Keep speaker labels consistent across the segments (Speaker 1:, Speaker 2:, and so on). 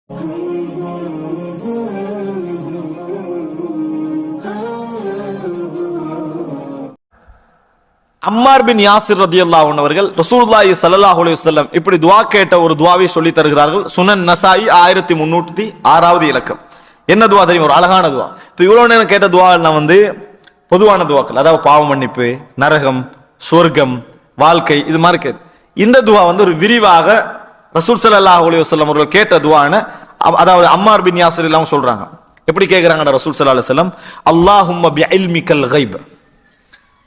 Speaker 1: அம்மார் பின் Yasser ரலியல்லாஹு அன்ஹு அவர்கள் ரசூலுல்லாஹி ஸல்லல்லாஹு அலைஹி வஸல்லம் இப்படி துஆ கேட்ட ஒரு துஆவை சொல்லி தருகிறார்கள். சுனன் நசாயி 1306வது இலக்கம். என்ன துஆ தெரியும்? ஒரு அழகான துஆ. இப்போ இவ்வளவு நேரம் கேட்ட துஆ எல்லாம் பொதுவான துஆக்கள், அதாவது பாவ மன்னிப்பு, நரகம், சொர்க்கம், வாழ்க்கை, இது மாதிரி கேட்டு இந்த துஆ ஒரு விரிவாக ரசூல் ஸல்லல்லாஹு அலைஹி வஸல்லம் அவர்கள் கேட்ட துஆன்னு அதாவது அம்மார் பின் யாசிர் எல்லாம் சொல்றாங்க. எப்படி கேக்குறாங்க ரசூல் ஸல்லல்லாஹு அலைஹி வஸல்லம்? அல்லாஹும்ம பிஇல்மிக்கல் கைப்,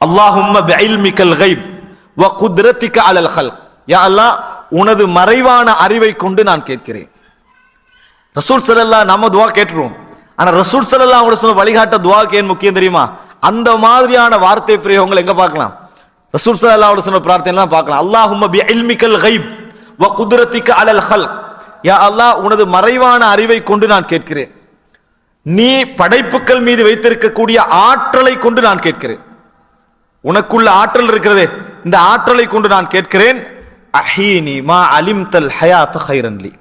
Speaker 1: அல்லாஹும்ம பிஇல்மிக்கல் கைப் வ குத்ரத்திக அலல் ஹல்க். யா அல்லாஹ், உனது மறைவான அறிவை கொண்டு நான் கேட்கிறேன். ரசூல் ஸல்லல்லாஹு நம்ம துஆ கேட்றோம், ஆனா ரசூல் ஸல்லல்லாஹு அலைஹி வஸல்லம் வழிகாட்ட துஆக்கு ஏன் முக்கியம் தெரியுமா? அந்த மாதிரியான வார்த்தை பிரயோகங்கள் எங்க பார்க்கலாம்? ரசூல் ஸல்லல்லாஹு அலைஹி வஸல்லம் பிரார்த்தனைலாம் பார்க்கலாம். அல்லாஹும்ம பிஇல்மிக்கல் கைப் வ குத்ரத்திக அலல் ஹல்க். யா அல்லாஹ், உனது மறைவான அறிவை கொண்டு நான் கேட்கிறேன். நீ படைப்புக்கள் மீது வைத்திருக்கக்கூடிய ஆற்றலை கொண்டு நான் கேட்கிறேன். உனக்குள்ள ஆற்றல் இருக்கிறதே, இந்த ஆற்றலை கொண்டு நான் கேட்கிறேன். அஹீனி மா அலிம்தல் ஹயாத் கைரன் லி.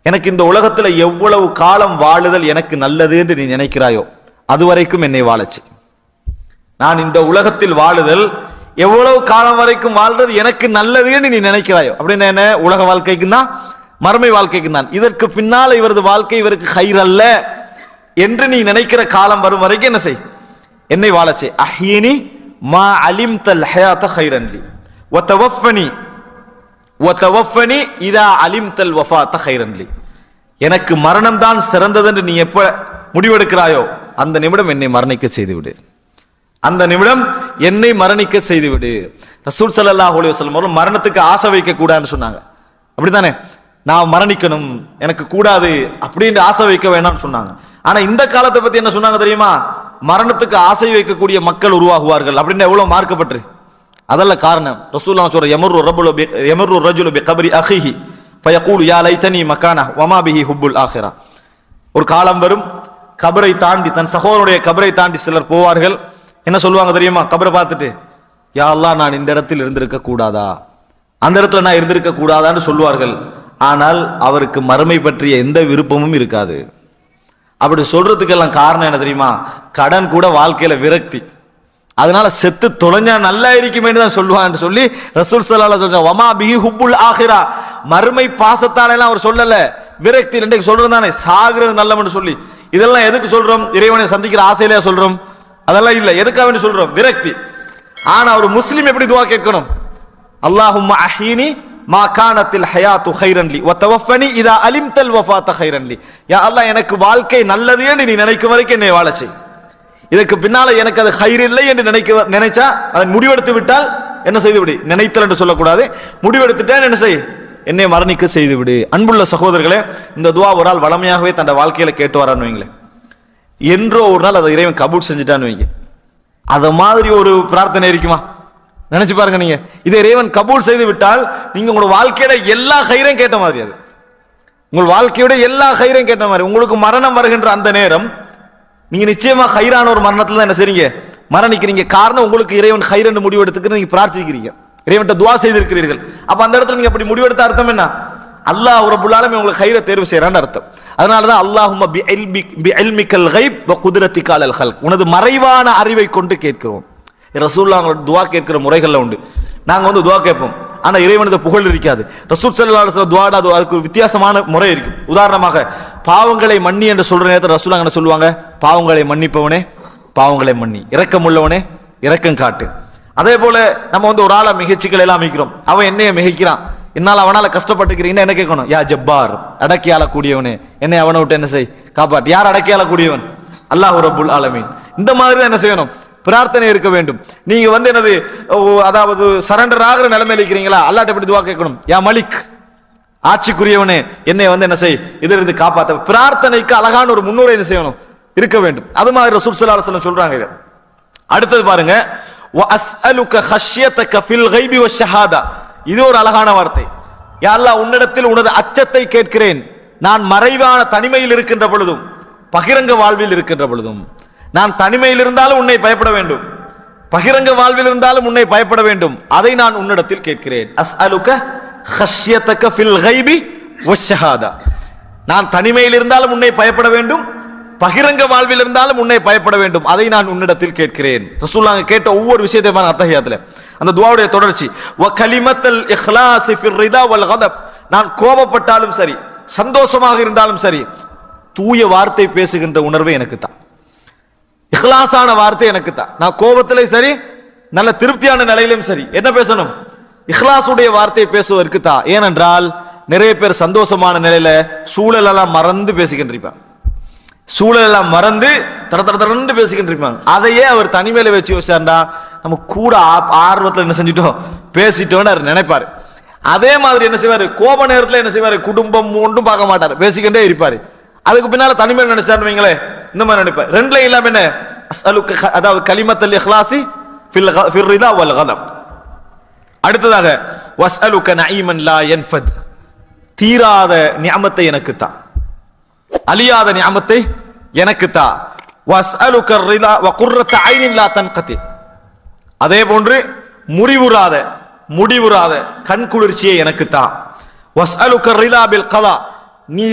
Speaker 1: எனக்கு இந்த உலகத்துல எவ்வளவு காலம் வாழுதல் எனக்கு நல்லது என்று நீ நினைக்கிறாயோ அதுவரைக்கும் என்னை வாழச்சு. நான் இந்த உலகத்தில் வாழுதல் எவ்வளவு காலம் வரைக்கும் வாழ்றது எனக்கு நல்லது என்று நீ நினைக்கிறாயோ, அப்படின்னு என்ன? உலக வாழ்க்கைக்கு தான், மறுமை வாழ்க்கைக்கு தான். இதற்கு பின்னால இவரது வாழ்க்கை இவருக்கு ஹைர் அல்ல என்று நீ நினைக்கிற காலம் வரும் வரைக்கும் என்ன செய்? என்னை வாழச்சு. அஹீனி மா அலிம்தல் ஹயாத் கைரன் லி வ தவஃபனி இதா அலிம்தல் வஃபாத் கைரன் லி. எனக்கு மரணம் தான் சிறந்தது என்று நீ எப்ப முடிவெடுக்கிறாயோ அந்த நிமிடம் என்னை மரணிக்க செய்து விடு, அந்த நிமிடம் என்னை மரணிக்க செய்து விடு. ரசூல் ஸல்லல்லாஹு அலைஹி வஸல்லம் அவர்கள் மரணத்துக்கு ஆசை வைக்க கூடாதுன்னு சொன்னாங்க. அப்படித்தானே? நான் மரணிக்கணும், எனக்கு கூடாது அப்படின்னு ஆசை வைக்க வேணாம்னு சொன்னாங்க. ஆனா இந்த காலத்தை பத்தி என்ன சொன்னாங்க தெரியுமா? மரணத்துக்கு ஆசை வைக்கக்கூடிய மக்கள் உருவாகுவார்கள் அப்படின்னு எவ்வளவு மார்க்கப்பட்டு. அதல்ல காரணம். ரசூலுல்லாஹ் சொல்ற யமர்ரு ரஜுலு பிகப்ரி அஹீஹி ஃபயகூலு யா லைதனி மகானா வமா பிஹி ஹுப்புல் ஆখিরা. ஒரு காலம் வரும், கபரை தாண்டி, தன் சகோதரனுடைய கபரை தாண்டி சிலர் போவார்கள். என்ன சொல்லுவாங்க தெரியுமா? கபரை பார்த்துட்டு, யா அல்லாஹ், நான் இந்த இடத்தில் இருந்திருக்க கூடாதா, அந்த இடத்துல நான் இருந்திருக்க கூடாதான்னு சொல்லுவார்கள். ஆனால் அவருக்கு மறுமை பற்றிய எந்த விருப்பமும் இருக்காது. அப்படி சொல்றதுக்கெல்லாம் காரணம் என்ன தெரியுமா? கடன் கூட வாழ்க்கையில விரக்தி. அதனால செத்து தொலைஞ்சா நல்லா இருக்குமே தான் சொல்லுவான்னு சொல்லி ரசூல் ஸல்லல்லாஹு அலைஹி வஸல்லம் வமா பிஹி ஹுப்புல் ஆখিরা, மறுமை பாசத்தால எல்லாம் அவர் சொல்லல, விரக்தி. இன்றைக்கு சொல்றது தானே சாகிறது நல்லவன்னு சொல்லி. இதெல்லாம் எதுக்கு சொல்றோம்? இறைவனை சந்திக்கிற ஆசையிலே சொல்றோம்? அதெல்லாம் இல்ல. எதுக்காக வேண்டி சொல்றோம்? விரக்தி. ஆனா ஒரு முஸ்லிம் எப்படி துஆ கேட்கணும்? அல்லாஹும்ம அஹீனி மா கானத்தில் ஹயாத்து கைரன் லி வ தவஃபனி இதா அலிம்தல் வஃபாத் கைரன் லி. யா அல்லாஹ், எனக்கு வாழ்க்கை நல்லது என்று நீ நினைக்கும் வரைக்கும் என்னை வாழ செய். இதற்கு பின்னால எனக்கு அது ஹைர் இல்லை என்று நினைச்சா, அதை முடிவெடுத்து விட்டால் என்ன செய்து விடு? நினைத்தல் என்று சொல்லக்கூடாது, முடிவெடுத்துட்டேன் என்ன செய்? என்னை மரணிக்க செய்து விடு. அன்புள்ள சகோதரர்களே, இந்த துஆ ஒரு ஆள் வளமையாகவே தன் வாழ்க்கையில கேட்டு வரான்னு வைங்களேன், என்றோ ஒரு நாள் அதை இறைவன் கபூல் செஞ்சுட்டான்னு வைங்க, அத மாதிரி ஒரு பிரார்த்தனை இருக்குமா? நினைச்சு பாருங்க. நீங்க இதை இறைவன் கபூல் செய்து விட்டால் நீங்க உங்களோட வாழ்க்கையோட எல்லா ஹைரையும் கேட்ட மாதிரி, அது உங்கள் வாழ்க்கையோட எல்லா ஹைரையும் கேட்ட மாதிரி. உங்களுக்கு மரணம் வருகின்ற அந்த நேரம் நீங்க நிச்சயமா ஹைரான ஒரு மரணத்துல தான் என்ன செய்றீங்க? மரணிக்கிறீங்க. காரணம், உங்களுக்கு இறைவன் ஹைர் என்று முடிவெடுத்துக்கு நீங்க பிரார்த்திக்கிறீங்க, இறைவன்ட்ட துஆ செய்திருக்கிறீர்கள். அப்ப அந்த இடத்துல நீங்க அப்படி முடிவெடுத்த அர்த்தம் என்ன? அல்லாஹ் ரப்பல் ஆலமீன் உங்களுக்கு ஹைரை தேர்வு செய்யறான்னு அர்த்தம். அதனாலதான் அல்லாஹும்ம பிஇல்மிக்கல் கைப் வ குத்ரத்திக அலல் ஹல்க், உனது மறைவான அறிவை கொண்டு கேட்கிறோம். ரசூலுல்லாஹ் துஆ கேட்கிற முறைகள்ல உண்டு. நாங்க துஆ கேட்போம், ஆனா இறைவனது புகழ் இருக்காது. ரசூல் ஸல்லல்லாஹு அலைஹி வஸல்லம் துஆடா அதுக்கு ஒரு வித்தியாசமான முறை இருக்கு. உதாரணமாக, பாவங்களை மன்னி என்று சொல்ற நேரத்தில் ரசூலுல்லாஹ் என்ன சொல்லுவாங்க? பாவங்களை மன்னிப்பவனே பாவங்களை மன்னி, இரக்கம் உள்ளவனே இரக்கம் காட்டு. அதே போல நம்ம ஒரு ஆளை மிகச்சிகள் எல்லாம் மிகிறோம், அவன் என்னைய மிகைக்கிறான், என்னால் அவனால கஷ்டப்பட்டுக்கிறீங்கன்னா என்ன கேட்கணும்? யா ஜப்பார், அடக்கி ஆளக்கூடியவனே, என்னை அவனை விட்டு என்ன செய்? காப்பாட்டு. யார் அடக்கி ஆளக்கூடியவன்? அல்லாஹ் ரப்புல் ஆலமீன். இந்த மாதிரி தான் என்ன செய்யணும்? பிரார்த்தனை இருக்க வேண்டும். நீங்க என்னது, அதாவது சரண்டர் ஆகிற நிலைமையில இருக்கிறீங்களா? அல்லாஹ்ட்ட எப்படி துஆ கேட்கணும்? யா மலிக், ஆட்சிக்குரியவனே, என்னை என்ன செய்? இதிலிருந்து காப்பாத்த. பிரார்த்தனைக்கு அழகான ஒரு முன்னுரை என்ன செய்யணும்? இருக்க வேண்டும். அது மாதிரி ரசூல் ஸல்லல்லாஹு அலைஹி வஸல்லம் சொல்றாங்க. இது அடுத்தது பாருங்க, வ அஸ்அலுக ஹஷ்யதக ஃபில் கைபி வ ஷஹாதா. இது ஒரு அழகான வார்த்தை. யா அல்லாஹ், உன்னிடத்தில் உனது அச்சத்தை கேட்கிறேன், நான் மறைவான தனிமையில் இருக்கின்ற பொழுதும் பகிரங்க வாழ்வில் இருக்கின்ற பொழுதும். நான் தனிமையில் இருந்தாலும் உன்னை பயப்பட வேண்டும், பகிரங்க வாழ்வில் இருந்தாலும் உன்னை பயப்பட வேண்டும், அதை நான் உன்னிடத்தில் கேட்கிறேன். அஸ்அலுக ஹஷ்யதக ஃபில் கைபி வ ஷஹாதா. நான் தனிமையில் இருந்தாலும் உன்னை பயப்பட வேண்டும், பகிரங்க வாழ்வில் இருந்தாலும் உன்னை பயப்பட வேண்டும். அதை நான் உன்னிடத்தில் கேட்கிறேன். ரசூலுல்லாஹ் கேட்ட ஒவ்வொரு விஷயத்தையும் அத்தஹியாத்துல அந்த துஆவுடைய தொடர்ச்சி. வ கலிமத்துல் இக்லாஸி ஃபிர் ரிதா வல் கதப். நான் கோபப்பட்டாலும் சரி, சந்தோஷமாக இருந்தாலும் சரி, தூய வார்த்தை பேசுகின்ற உணர்வு எனக்கு தான். இக்லாஸான வார்த்தை எனக்கு தான். நான் கோபத்திலே சரி, நல்ல திருப்தியான நிலையிலும் சரி, என்ன பேசணும்? இக்லாஸுடைய வார்த்தை பேசுவதற்கு தான். ஏனென்றால் நிறைய பேர் சந்தோஷமான நிலையில சூழலெல்லாம் மறந்து பேசிக்கின்றிருப்பாங்க. சூழலெல்லாம் மறந்து தரந்து பேசிக்கின்றிருப்பாங்க. அதையே அவர் தனிமையில வச்சு வச்சாண்டா நம்ம கூட ஆர்வத்தில் என்ன செஞ்சுட்டோம், பேசிட்டோன்னு அவர் நினைப்பாரு. அதே மாதிரி என்ன செய்வாரு, கோப நேரத்தில் என்ன செய்வாரு, குடும்பம் ஒன்றும் பார்க்க மாட்டாரு, பேசிக்கிட்டே இருப்பாரு. அதுக்கு பின்னால தனிமையில் நினைச்சாரு வைங்களே, இந்த மாதிரி நினைப்பாரு. ரெண்டுல இல்லாம என்ன, அதாவது கலிமத்துல் இக்லாஸி ஃபிர் ரிதா வல் கதப். அடுத்ததாக வஸ்அலுக நஈமன் லா யன்ஃபத். தீராத நிஅமத்தை எனக்கு தா, அழியாத நிஅமத்தை எனக்கு தா. வஸ்அலுக ரிதா வ குர்ரத ஐனின் லா தன்கதி. அதே போன்று முடிவுறாத கண் குளிர்ச்சியை எனக்கு தா. வஸ்அலுக ரிதா பில் கதா. நீ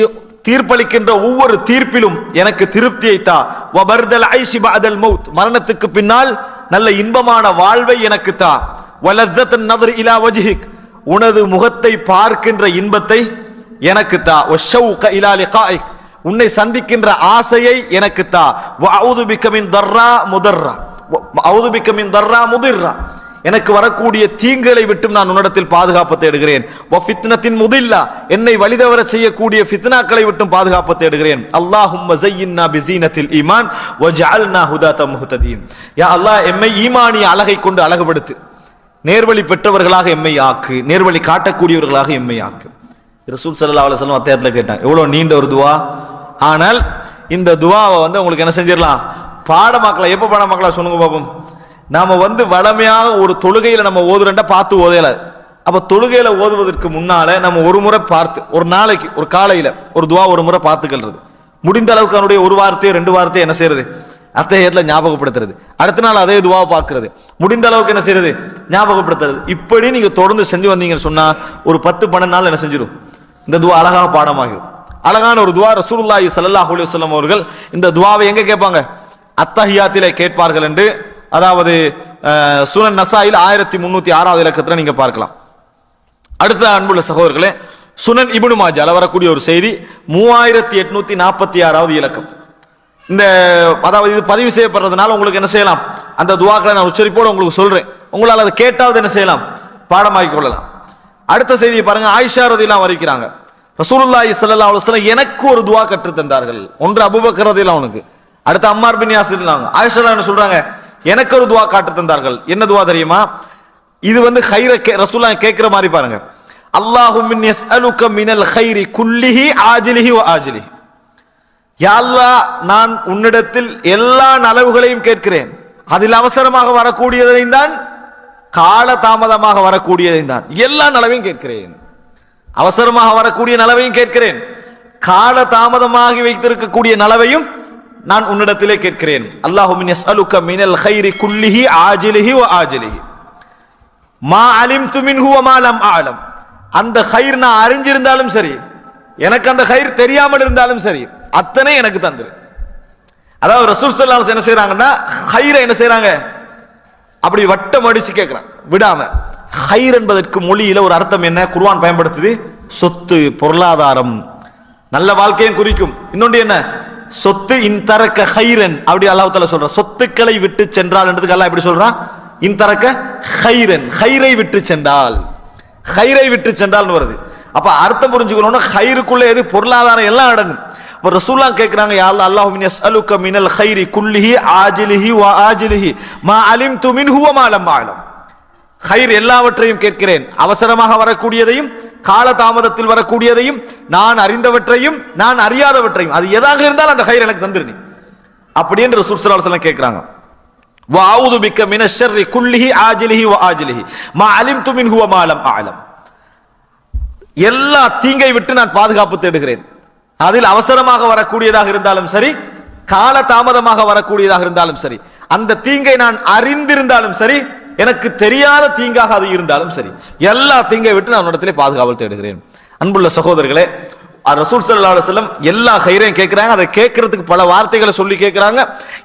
Speaker 1: தீர்ப்பளிக்கின்ற ஒவ்வொரு தீர்ப்பிலும் எனக்கு திருப்தியை தா. வ பர்தல் ஐஷி பஅதல் மௌத். மரணத்துக்கு பின்னால் நல்ல இன்பமான வாழ்வை எனக்கு தா. வலத்தன் நதர் இலா வஜ்ஹிக். உனது முகத்தை பார்க்கின்ற இன்பத்தை எனக்கு தா. வஷௌக இலா லிகாயிக். உன்னை சந்திக்கின்ற ஆசையை எனக்கு தா. வஅஊது பிக மின் தர்ரா முதர்ரா. வஅஊது பிக மின் தர்ரா முதிர்ரா. எனக்கு வரக்கூடிய தீங்குகளை விட்டு நான் உன்னிடத்தில் பாதுகாப்பு தேடுகிறேன். வஃபித்னத்தின் முதில்லா. என்னை வழிதவர செய்யக்கூடிய ஃபித்னாக்களை விட்டு பாதுகாப்பு தேடுகிறேன். அல்லாஹும்ம ஸய்யின்னா பிஸீனத்தில் ஈமான் வஜஅல்னா ஹுதாத்தம் முஹ்ததீன். யா அல்லாஹ், எம்மை ஈமானிய அழகை கொண்டு அழகுபடுத்து, நேர்வழி பெற்றவர்களாக எம்மை ஆக்கு, நேர்வழி காட்டக்கூடியவர்களாக எம்மை ஆக்கு. ரசூல் ஸல்லல்லாஹு அலைஹி வஸல்லம் அத்தியாயத்துல கேட்டாங்க. எவ்வளவு நீண்ட ஒரு துவா, ஆனால் இந்த துவாவை உங்களுக்கு என்ன செஞ்சிடலாம், பாடமாக்கலாம். எப்ப பாடமாக்கலாம் சொல்லுங்க பாப்போம். நாம வளமையாக ஒரு தொழுகையில நம்ம ஓதுறேன்டா பார்த்து ஓதையல. அப்ப தொழுகையில ஓதுவதற்கு முன்னால நம்ம ஒரு முறை பார்த்து, ஒரு நாளைக்கு ஒரு காலையில ஒரு துவா ஒரு முறை பார்த்துக்கிறது. முடிந்த அளவுக்கு அவனுடைய ஒரு வார்த்தையோ 2 வார்த்தையோ என்ன செய்யறது, அத்தகையத்துல ஞாபகப்படுத்துறது. அடுத்த நாள் அதே துவாவை பார்க்கிறது. முடிந்த அளவுக்கு என்ன செய்யறது, ஞாபகப்படுத்துறது. இப்படி நீங்க தொடர்ந்து செஞ்சு வந்தீங்கன்னு சொன்னா ஒரு 10-12 நாள் என்ன செஞ்சிடும், இந்த துவா அழகாக பாடமாகிடும். அழகான ஒரு துவா. ரசூலுல்லாஹி ஸல்லல்லாஹு அலைஹி வஸல்லம் அவர்கள் இந்த துவாவை எங்க கேட்பாங்க, அத்தஹியாத்திலே கேட்பார்கள் என்று, அதாவது சுனன் நசாயில் 1306வது இலக்கத்துல நீங்க பார்க்கலாம். அடுத்த அன்புள்ள சகோதரர்களே, சுனன் இப்னு மாஜால வரக்கூடிய ஒரு செய்தி 3846வது இலக்கம். இந்த அதாவது இது பதிவு செய்யப்படுறதுனால உங்களுக்கு என்ன செய்யலாம், அந்த துவாக்களை நான் உச்சரிப்போடு உங்களுக்கு சொல்றேன். உங்களால் அதை கேட்டாவது என்ன செய்யலாம், பாடமாக்கிக் கொள்ளலாம். அடுத்த செய்தியை பாருங்க. ஆயிஷா ரலியல்லாஹு அன்ஹா அறிவிக்கிறாங்க, ரசூலுல்லாஹி ஸல்லல்லாஹு அலைஹி வஸல்லம் எனக்கு ஒரு துவா கற்று தந்தார்கள். ஒன்று அபூபக்கர் ரலியல்லாஹு அன்ஹு, அடுத்து அம்மார் பின் யாசிர் ரலியல்லாஹு. ஆயிஷா என்ன சொல்றாங்க, எனக்கு ஒரு துவா காட்டு தந்தார்கள். என்ன துவா தெரியுமா? இது ஹைர ரசூலுல்லாஹ் கேட்கிற மாதிரி பாருங்க. அல்லாஹும்ம இன்னி அஸ்அலுக மினல் கைரி குல்லிஹி ஆஜிலிஹி வ ஆஜிலிஹி. யா அல்லாஹ், நான் உன்னிடத்தில் எல்லா நலவுகளையும் கேட்கிறேன். அதில் அவசரமாக வரக்கூடியதையும் தான், கால தாமதமாக வரக்கூடியதையும் தான். எல்லா நலவையும் கேட்கிறேன். அவசரமாக வரக்கூடிய நலவையும் கேட்கிறேன், கால தாமதமாகி வைத்திருக்கக்கூடிய நலவையும் நான் உன்னிடத்திலே கேட்கிறேன். அல்லாஹும்ம இன்னி அஸ்அலுக மினல் கைரி குல்லிஹி ஆஜிலிஹி வ ஆஜிலிஹி மா அலிம்து மின்ஹு வ மா லம் அஅலம். அந்த கைர் நான் அறிஞ்சிருந்தாலும் சரி, எனக்கு அந்த கைர் தெரியாமல் இருந்தாலும் சரி, அத்தனை எனக்கு தந்துரு. அதாவது ரசூல் ஸல்லல்லாஹு அலைஹி வஸல்லம் என்ன செய்றாங்கன்னா, கைரை என்ன செய்றாங்க, அப்படி வட்டம் அடிச்சு கேட்கிறான் விடாம. கைர் என்பதற்கு மொழியில ஒரு அர்த்தம் என்ன, குர்ஆன் பயன்படுத்துது, சொத்து, பொருளாதாரம், நல்ல வாழ்க்கையும் குறிக்கும். இன்னொன்று என்ன, சொத்து. இன்தரக்க கைரன், அப்படி அல்லாஹ் தஆலா சொல்றான். சொத்துக்களை விட்டு சென்றால் என்றதுக்கு அல்லாஹ் எப்படி சொல்றான், இன்தரக்க கைரன், கைரை விட்டு சென்றால், கைரை விட்டு சென்றால் வருது. அப்ப அர்த்தம் புரிஞ்சுக்கணும்னா கைருக்குள்ள எது, பொருளாதாரம் எல்லாம் அடங்கும். அப்ப ரசூலுல்லாஹ் கேக்குறாங்க, யா அல்லாஹ், அல்லாஹும்ம இன்னி அஸ்அலுக மினல் கைரி குல்லிஹி ஆஜிலிஹி வ ஆஜிலிஹி மா அலிம்து மின்ஹு வ மா லம் அஅலம். கைர் எல்லாவற்றையும் கேட்கிறேன், அவசரமாக வரக்கூடியதையும் கால தாமதத்தில் வரக்கூடியதையும், நான் அறிந்தவற்றையும் நான் அறியாதவற்றையும், அது எதாக இருந்தாலும் அந்த கைர் எனக்கு தந்துரு நீ. அப்படி என்று ரசூல் ஸல்லல்லாஹு அலைஹி வஸல்லம் கேக்குறாங்க. வ அஊது பிக மினஷ் ஷர்ரி குல்லிஹி ஆஜிலிஹி வ ஆஜிலிஹி மா அலிம்து மின்ஹு வ மா லம் அஅலம். எல்லா தீங்கை விட்டு நான் பாதுகாப்பு தேடுகிறேன். அதில் அவசரமாக வரக்கூடியதாக இருந்தாலும் சரி, கால தாமதமாக வரக்கூடியதாக இருந்தாலும் சரி, அந்த தீங்கை நான் அறிந்திருந்தாலும் சரி, எனக்கு தெரியாத தீங்காக அது இருந்தாலும் சரி, எல்லா தீங்கை விட்டு நான் இடத்திலே பாதுகாவல் தேடுகிறேன். அன்புள்ள சகோதரர்களே, ரசூல் ஸல்லல்லாஹு அலைஹி வஸல்லம் எல்லா ஹைரையும் கேட்கிறாங்க, அதை கேட்கறதுக்கு பல வார்த்தைகளை சொல்லி கேட்கிறாங்க,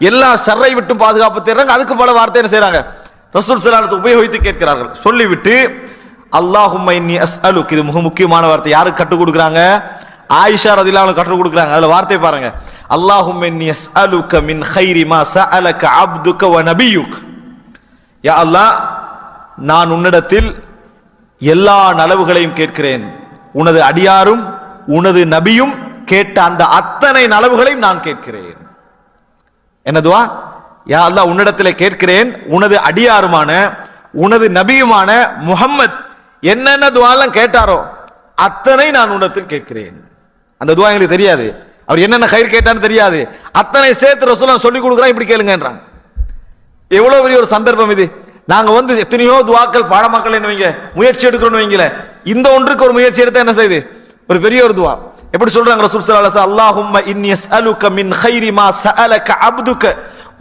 Speaker 1: எல்லா ஷர்ரை விட்டும் பாதுகாப்பு தேடுறாங்க, அதுக்கு பல வார்த்தை என்ன செய்றாங்க ரசூல் ஸல்லல்லாஹு அலைஹி வஸல்லம் உபயோகித்து கேட்கிறார்கள். சொல்லிவிட்டு அல்லாஹும்ம இன்னி அஸ்அலுக், இது மிக முக்கியமான வார்த்தை. யாருக்கு கற்றுக் கொடுக்குறாங்க? ஆயிஷா ரலியல்லாஹு அன்ஹா கற்றுக் கொடுக்குறாங்க. அதுல வார்த்தை பாருங்க, அல்லாஹும்ம இன்னி அஸ்அலுக மின் கைரி மா சஅலக அப்துக வ நபியுக். யா அல்லாஹ், நான் உன்னிடத்தில் எல்லா நலவுகளையும் கேட்கிறேன், உனது அடியாரும் உனது நபியும் கேட்ட அந்த அத்தனை நலவுகளையும் நான் கேட்கிறேன். என்ன துஆ? யா அல்லாஹ், உன்னிடத்திலே கேட்கிறேன், உனது அடியாருமான உனது நபியுமான முஹம்மத் என்னென்ன துஆலாம் கேட்டாரோ அத்தனை நான் உன்னிடத்தில் கேட்கிறேன். அந்த துஆ எங்களுக்கு தெரியாது, அவர் என்னென்ன கைர் கேட்டான்னு தெரியாது, அத்தனை சேர்த்து ரசூலுல்லாஹ் சொல்லி கொடுக்குறான், இப்படி கேளுங்கன்றாங்க. எவ்வளவு பெரிய ஒரு சந்தர்ப்பம் இது. நாங்க எத்தனையோ துஆக்கள் பாடமாக்கல் என்ன வைங்க, முயற்சி எடுக்கிறோம்னு வைங்கள, இந்த ஒன்றுக்கு ஒரு முயற்சி எடுத்தா என்ன செய்யுது, ஒரு பெரிய ஒரு துஆ. எப்படி சொல்றாங்க ரசூல் ஸல்லல்லாஹு அலைஹி வஸல்லம், அல்லாஹும்ம இன்னி அஸ்அலுக மின் கைரி மா சஅலக அப்துக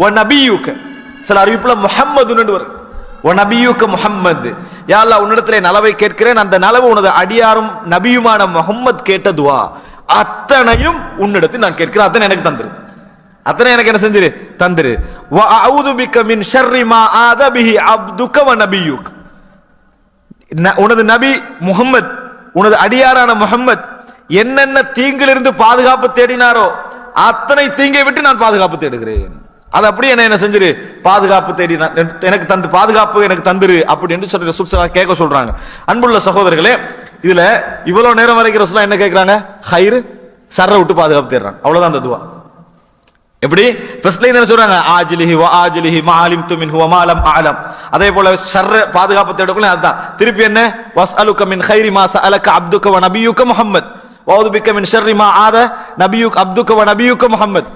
Speaker 1: வ நபியுக. சில அறிவிப்புல முஹம்மதுன்னு வருது, வ நபியுக முஹம்மது. யா அல்லாஹ், உன்னிடத்திலே நலவை கேட்கிறேன், அந்த நலவு உனது அடியாரும் நபியுமான முஹம்மத் கேட்ட துஆ அத்தனையும் உன்னிடத்தில் நான் கேட்கிறேன், அத்தனை எனக்கு தந்துரு, அத்தனை எனக்கு என்ன செஞ்சிரு தந்துரு. வ அஊது பிக மின் ஷர்ரி மா ஆத பிஹி அப்துக வ நபியுக். உனது நபி முஹம்மத், உனது அடியாரான முஹம்மத் என்னென்ன தீங்கிலிருந்து பாதுகாப்பு தேடினாரோ அத்தனை தீங்கை விட்டு நான் பாதுகாப்பு தேடுகிறேன். அது அப்படியே என்ன செஞ்சிரு, பாதுகாப்பு தேடி எனக்கு தந்து பாதுகாப்பு எனக்கு தந்துரு அப்படி என்று சொல்லி ரசூல் ஸல்லல்லாஹு கேட்க சொல்றாங்க. அன்புள்ள சகோதரர்களே, இதுல இவ்வளவு நேரம் வரைக்கும் ரசூலுல்லாஹ் என்ன கேட்கிறாங்க? ஹைர், ஷர்ரை விட்டு பாதுகாப்பு தேடுறாங்க, அவ்வளவுதான் அந்த துஆ. எப்படி ஃபர்ஸ்ட்ல என்ன சொல்றாங்க? ஆஜிலிஹி வ ஆஜிலிஹி மா அலிம்து மின்ஹு வ மா லம் அஅலம். அதே போல ஷர்ர பாதுகாப்பு தேடக்குள்ள அதுதான். திருப்பி என்ன? வஸ்அலுக மின் கைரி மா சஅலக அப்துக வ நபியுக முஹம்மத் வ அஊது பிக மின் ஷர்ரி மா ஆத நபியுக அப்துக வ நபியுக முஹம்மத்.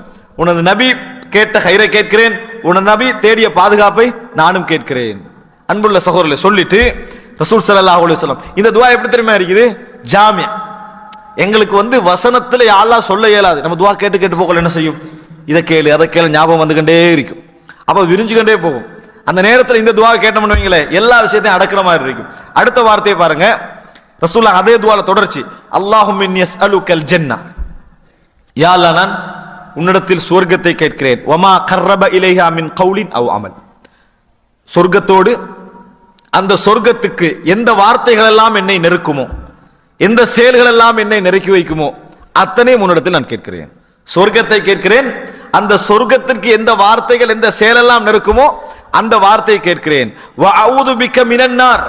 Speaker 1: உனது நபி கேட்ட கைரை கேட்கிறேன், உனது நபி தேடிய பாதுகாப்பை நானும் கேட்கிறேன். அன்புள்ள சகோதரர்களே, சொல்லிட்டு ரசூல் ஸல்லல்லாஹு அலைஹி வஸல்லம் இந்த துஆ எப்படி தெரியுமா இருக்குது? ஜாமியா. எங்களுக்கு வசனத்துல அல்லாஹ் சொல்ல இயலாது, நம்ம துஆ கேட்டு கேட்டு போகல என்ன செய்யும், இதை கேளு அதை கேளு ஞாபகம் வந்துகிட்டே இருக்கும், அப்ப விரிஞ்சுக்கிட்டே போகும். அந்த நேரத்தில் இந்த துஆ கேட்டோம்னு வைங்களே, எல்லா விஷயத்தையும் அடக்குற மாதிரி இருக்கும். அடுத்த வார்த்தையை பாருங்க, ரசூலுல்லாஹ் அதே துஆல தொடர்ச்சி, அல்லாஹும்ம இன்னி அஸ்அலுக்கல் ஜன்னah. யா அல்லாஹ், நான் உன்னிடத்தில் சொர்க்கத்தை கேட்கிறேன். வமா கர்ரப இலைஹா மின் கௌலின் அவ் அமல். சொர்க்கத்தோடு அந்த சொர்க்கத்துக்கு எந்த வார்த்தைகள் எல்லாம் என்னை நெருக்குமோ, எந்த செயல்கள் எல்லாம் என்னை நெருக்கி வைக்குமோ அத்தனை உன்னிடத்தில் நான் கேட்கிறேன். சொர்க்கத்தை கேட்கிறேன், அந்த சொர்க்கத்திற்கு எந்த வார்த்தைகள் எந்த செயலெல்லாம் நெருக்குமோ அந்த வார்த்தையை கேட்கிறேன். வ அஊது பிக மினன் நார்,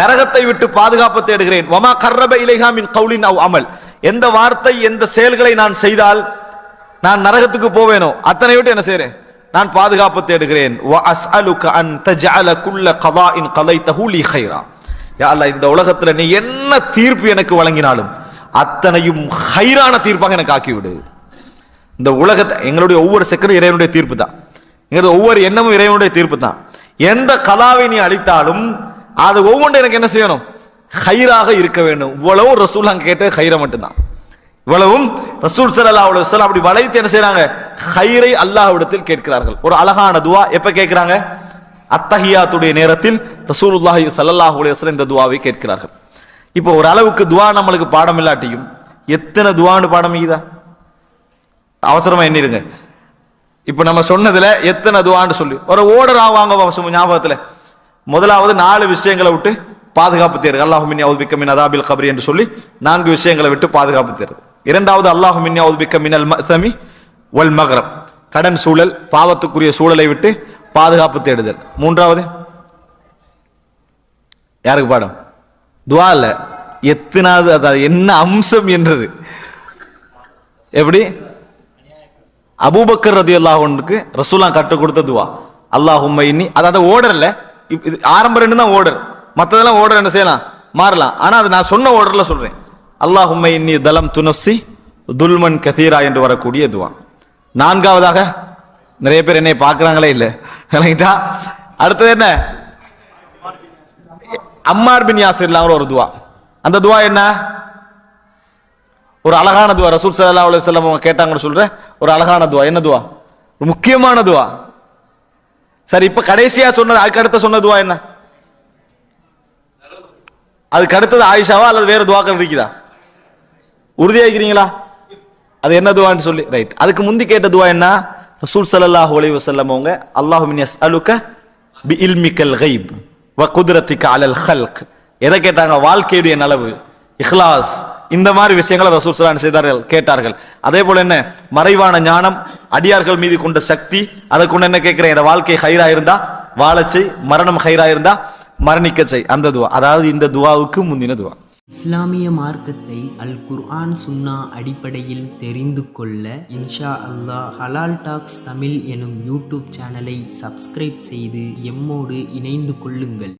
Speaker 1: நரகத்தை விட்டு பாதுகாப்பு தேடுகிறேன். வமா கர்ரப இலைஹா மின் கௌலின் அவ் அமல், எந்த வார்த்தை எந்த செயல்களை நான் செய்தால் நான் நரகத்துக்கு போவேனோ அத்தனை விட்டு என்ன செய்றேன், நான் பாதுகாப்பு தேடுகிறேன். வ அஸ்அலுக அன் தஜஅல குல்ல கதாஇன் கலைதஹு லி கைரா. யா அல்லாஹ், இந்த உலகத்துல நீ என்ன தீர்ப்பு எனக்கு வழங்கினாலும் அத்தனையும் கைரான தீர்ப்பாக எனக்கு ஆக்கிவிடு. இந்த உலகத்தை எங்களுடைய ஒவ்வொரு செகண்டும் இறைவனுடைய தீர்ப்பு தான், எங்களுடைய ஒவ்வொரு எண்ணமும் இறைவனுடைய தீர்ப்பு தான். எந்த கலாவை நீ அளித்தாலும் அது ஒவ்வொன்றும் எனக்கு என்ன செய்யணும், ஹைராக இருக்க வேண்டும். இவ்வளவு ரசூல் அங்க கேட்ட ஹைரை மட்டும்தான், இவ்வளவும் ரசூல் ஸல்லல்லாஹு அலைஹி வஸல்லம் அப்படி வளைத்து என்ன செய்றாங்க, ஹைரை அல்லாஹ்விடத்தில் கேட்கிறார்கள். ஒரு அழகான துஆ எப்ப கேட்கிறாங்க? அத்தஹியாத்துடைய நேரத்தில் ரசூலுல்லாஹி ஸல்லல்லாஹு அலைஹி வஸல்லம் இந்த துஆவை கேட்கிறார்கள். இப்போ ஒரு அளவுக்கு துஆ நம்மளுக்கு பாடம் இல்லாட்டியும் எத்தனை துஆன்னு பாடம் இருக்குதா, அவசரமா எண்ணிருங்க. இப்ப நம்ம சொன்னதுல எத்தனை துஆன்னு சொல்லி ஒரு ஓர்டர் ஆவாங்க ஞாபகத்துல. முதலாவது 4 விஷயங்களை விட்டு பாதுகாப்பு தேடு, அல்லாஹும்ம இன்னி அஊது பிக மின் அஸாபில் கப்ர் என்று சொல்லி 4 விஷயங்களை விட்டு பாதுகாப்பு தேடு. இரண்டாவது அல்லாஹும்ம இன்னி அஊது பிக மினல் மஅஸமி வல் மக்ரப், கடன் சூழல் பாவத்துக்குரிய சூழலை விட்டு பாதுகாப்பு தேடுதல். மூன்றாவது யாருக்கு பாடம்? துஆ இல்ல, எத்தனாவது, அதாவது என்ன அம்சம் என்றது. எப்படி அபூபக்கர் ரலியல்லாஹு அன்ஹுக்கு ரசூலுல்லாஹ் கற்றுக் கொடுத்த துஆ அல்லாஹும்ம இன்னி, அதாவது ஓர்டர்ல இது ஆரம்ப 2 தான் ஓர்டர், மற்றதெல்லாம் ஓர்டர் என்ன செய்யலாம் மாறலாம், ஆனா அது நான் சொன்ன ஓர்டர்ல சொல்றேன். அல்லாஹும்ம இன்னி தலம்து நஃப்ஸி துல்மன் கஸீரா என்று வரக்கூடிய துஆ. நான்காவதாக நிறைய பேர் என்னை பார்க்கறாங்களே இல்ல விளங்கிட்டா, அடுத்தது என்ன, அம்மார் பின் யாசிர்ல ஒரு துஆ. அந்த துஆ என்ன, ஒரு அழகான துஆ. ரசூல் ஸல்லல்லாஹு அலைஹி வஸல்லம் கேட்டாங்கன்னு சொல்ற ஒரு அழகான துஆ. என்ன துஆ? ஒரு முக்கியமான துஆ. சரி, இப்ப கடைசியா சொன்னது, அதுக்கு அடுத்த சொன்ன துஆ என்ன? அதுக்கு அடுத்தது ஆயிஷாவா அல்லது வேற துஆக்கள் இருக்குதா? உறுதியாகிறீங்களா? அது என்ன துவான்னு சொல்லி ரைட். அதுக்கு முந்தி கேட்ட துவா என்ன? ரசூல் ஸல்லல்லாஹு அலைஹி வஸல்லம் அவங்க அல்லாஹும்ம யஸ்அலுக பி இல்மிக்கல் கைப் வ குத்ரத்திக அலல் ஹல்க். எதை கேட்டாங்க? வாழ்க்கையுடைய நலவு, இஹ்லாஸ், இந்த மாதிரி விஷயங்களை ரசூல் ஸல்லல்லாஹு அலைஹி செய்தார்கள், கேட்டார்கள். அதே போல என்ன? மறைவான ஞானம், அடியார்கள் மீது கொண்ட சக்தி, அதை கொண்டு என்ன கேட்கிறேன்? இந்த வாழ்க்கை ஹைரா இருந்தா வாழச்சை, மரணம் ஹைரா இருந்தா மரணிக்க செய். அந்த துவா, அதாவது இந்த துவாவுக்கு முந்தின துவா.
Speaker 2: இஸ்லாமிய மார்க்கத்தை அல் குர்ஆன் சுன்னா அடிப்படையில் தெரிந்து கொள்ள இன்ஷா அல்லாஹ் ஹலால் டாக்ஸ் தமிழ் எனும் யூடியூப் சேனலை சப்ஸ்கிரைப் செய்து எம்மோடு இணைந்து கொள்ளுங்கள்.